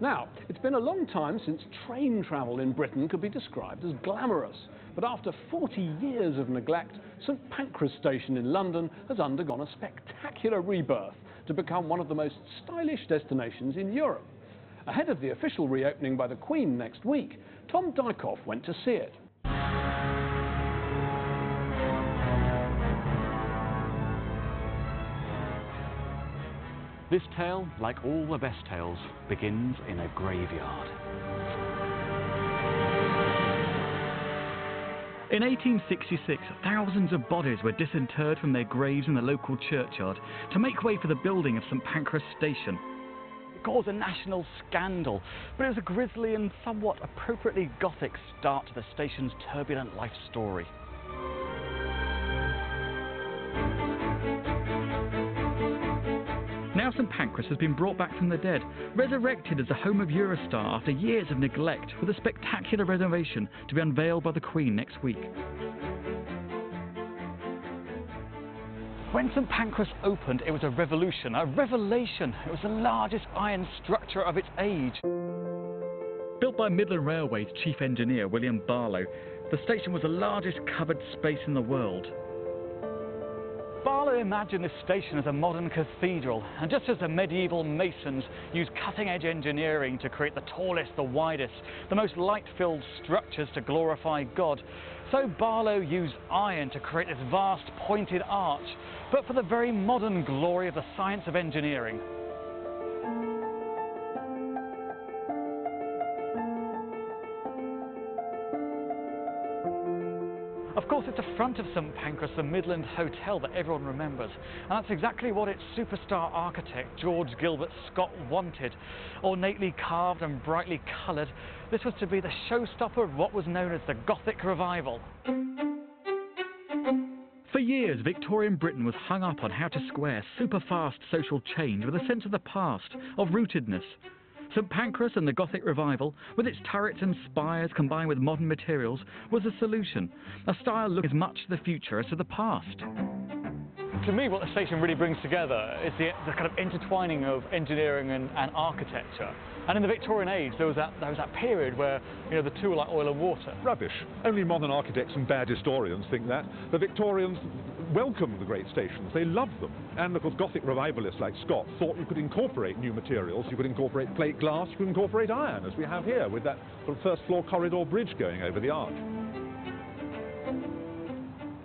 Now, it's been a long time since train travel in Britain could be described as glamorous. But after 40 years of neglect, St Pancras Station in London has undergone a spectacular rebirth to become one of the most stylish destinations in Europe. Ahead of the official reopening by the Queen next week, Tom Dykoff went to see it. This tale, like all the best tales, begins in a graveyard. In 1866, thousands of bodies were disinterred from their graves in the local churchyard to make way for the building of St Pancras Station. It caused a national scandal, but it was a grisly and somewhat appropriately Gothic start to the station's turbulent life story. Now St Pancras has been brought back from the dead, resurrected as the home of Eurostar after years of neglect, with a spectacular renovation to be unveiled by the Queen next week. When St Pancras opened, it was a revolution, a revelation. It was the largest iron structure of its age. Built by Midland Railway's chief engineer, William Barlow, the station was the largest covered space in the world. Barlow imagined this station as a modern cathedral, and just as the medieval masons used cutting-edge engineering to create the tallest, the widest, the most light-filled structures to glorify God, so Barlow used iron to create this vast pointed arch, but for the very modern glory of the science of engineering. Of course, it's the front of St Pancras, the Midland Hotel, that everyone remembers. And that's exactly what its superstar architect, George Gilbert Scott, wanted. Ornately carved and brightly coloured, this was to be the showstopper of what was known as the Gothic Revival. For years, Victorian Britain was hung up on how to square super-fast social change with a sense of the past, of rootedness. St Pancras and the Gothic Revival, with its turrets and spires combined with modern materials, was the solution. A style look as much to the future as to the past. To me, what the station really brings together is the kind of intertwining of engineering and architecture. And in the Victorian age, there was that period where, you know, the two were like oil and water. Rubbish. Only modern architects and bad historians think that. The Victorians welcomed the great stations. They loved them. And of course, Gothic revivalists like Scott thought you could incorporate new materials. You could incorporate plate glass, you could incorporate iron, as we have here, with that sort of first floor corridor bridge going over the arch.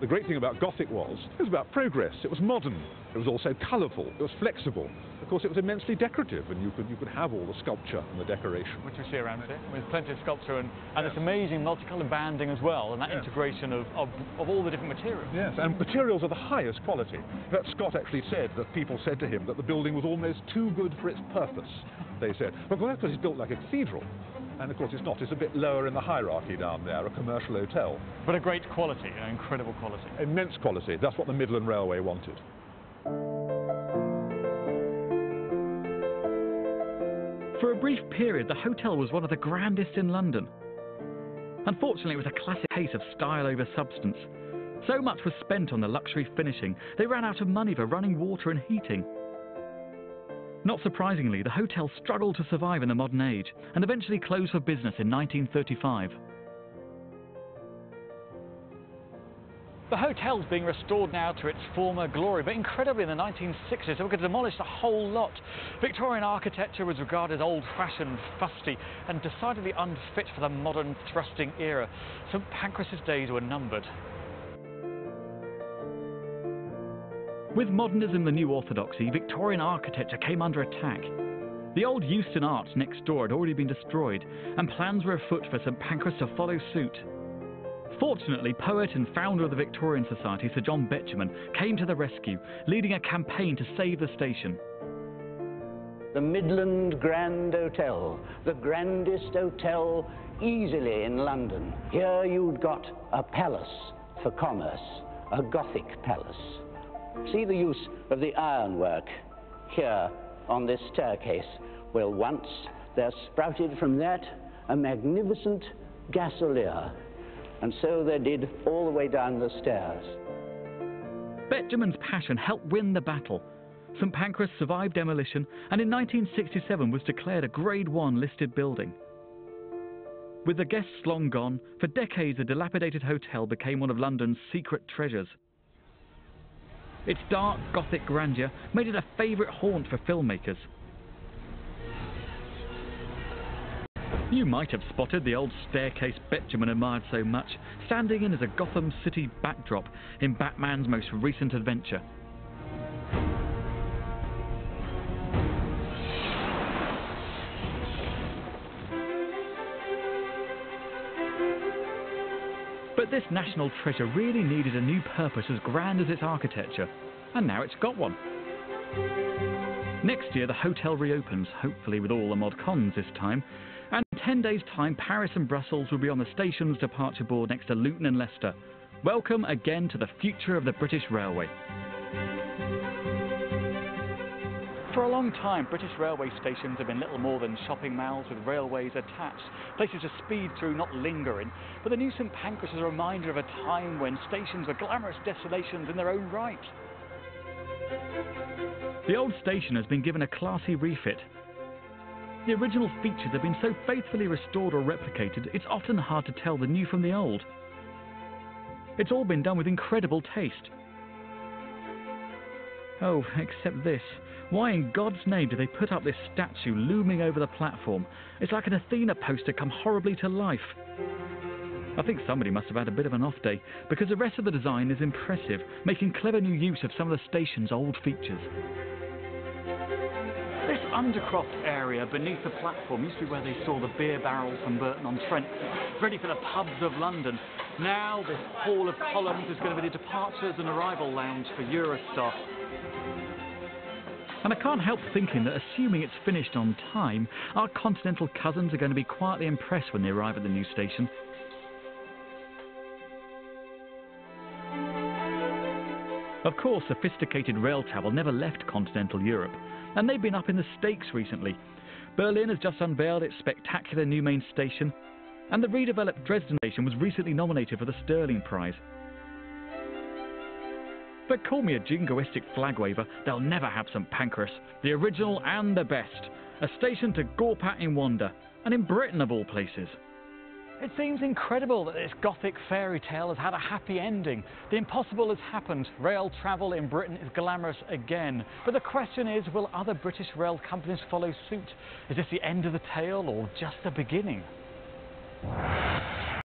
The great thing about Gothic was, it was about progress. It was modern. It was also colourful. It was flexible. Of course, it was immensely decorative, and you could have all the sculpture and the decoration. Which we see around here, with plenty of sculpture and this amazing multicoloured banding as well, and that integration of all the different materials. Yes, and materials of the highest quality. But Scott actually said that people said to him that the building was almost too good for its purpose, they said. But that's because it's built like a cathedral. And of course it's not, it's a bit lower in the hierarchy down there, a commercial hotel. But a great quality, an incredible quality. Immense quality, that's what the Midland Railway wanted. For a brief period, the hotel was one of the grandest in London. Unfortunately, it was a classic case of style over substance. So much was spent on the luxury finishing, they ran out of money for running water and heating. Not surprisingly, the hotel struggled to survive in the modern age and eventually closed for business in 1935. The hotel's being restored now to its former glory, but incredibly in the 1960s they were going to demolish the whole lot. Victorian architecture was regarded as old-fashioned, fusty and decidedly unfit for the modern thrusting era. St Pancras' days were numbered. With modernism the new orthodoxy, Victorian architecture came under attack. The old Euston Arch next door had already been destroyed, and plans were afoot for St Pancras to follow suit. Fortunately, poet and founder of the Victorian Society, Sir John Betjeman, came to the rescue, leading a campaign to save the station. The Midland Grand Hotel, the grandest hotel easily in London. Here you'd got a palace for commerce, a Gothic palace. See the use of the ironwork here on this staircase. Well, once there sprouted from that a magnificent gasolier, and so they did all the way down the stairs. Betjeman's passion helped win the battle. St Pancras survived demolition and in 1967 was declared a Grade 1 listed building. With the guests long gone, for decades the dilapidated hotel became one of London's secret treasures. Its dark Gothic grandeur made it a favourite haunt for filmmakers. You might have spotted the old staircase Benjamin admired so much, standing in as a Gotham City backdrop in Batman's most recent adventure. But this national treasure really needed a new purpose as grand as its architecture, and now it's got one. Next year the hotel reopens, hopefully with all the mod cons this time, and in 10 days' time Paris and Brussels will be on the station's departure board next to Luton and Leicester. Welcome again to the future of the British Railway. For a long time, British railway stations have been little more than shopping malls with railways attached, places to speed through, not linger in. But the new St Pancras is a reminder of a time when stations were glamorous destinations in their own right. The old station has been given a classy refit. The original features have been so faithfully restored or replicated, it's often hard to tell the new from the old. It's all been done with incredible taste. Oh, except this. Why in God's name do they put up this statue looming over the platform? It's like an Athena poster come horribly to life. I think somebody must have had a bit of an off day, because the rest of the design is impressive, making clever new use of some of the station's old features. This undercroft area beneath the platform used to be where they saw the beer barrels from Burton-on-Trent, ready for the pubs of London. Now this hall of columns is going to be the departures and arrival lounge for Eurostar. And I can't help thinking that, assuming it's finished on time, our continental cousins are going to be quietly impressed when they arrive at the new station. Of course, sophisticated rail travel never left continental Europe, and they've been up in the stakes recently. Berlin has just unveiled its spectacular new main station, and the redeveloped Dresden station was recently nominated for the Sterling Prize. But call me a jingoistic flag waver, they'll never have St Pancras, the original and the best. A station to gawp at in wonder, and in Britain of all places. It seems incredible that this Gothic fairy tale has had a happy ending. The impossible has happened. Rail travel in Britain is glamorous again. But the question is, will other British rail companies follow suit? Is this the end of the tale or just the beginning?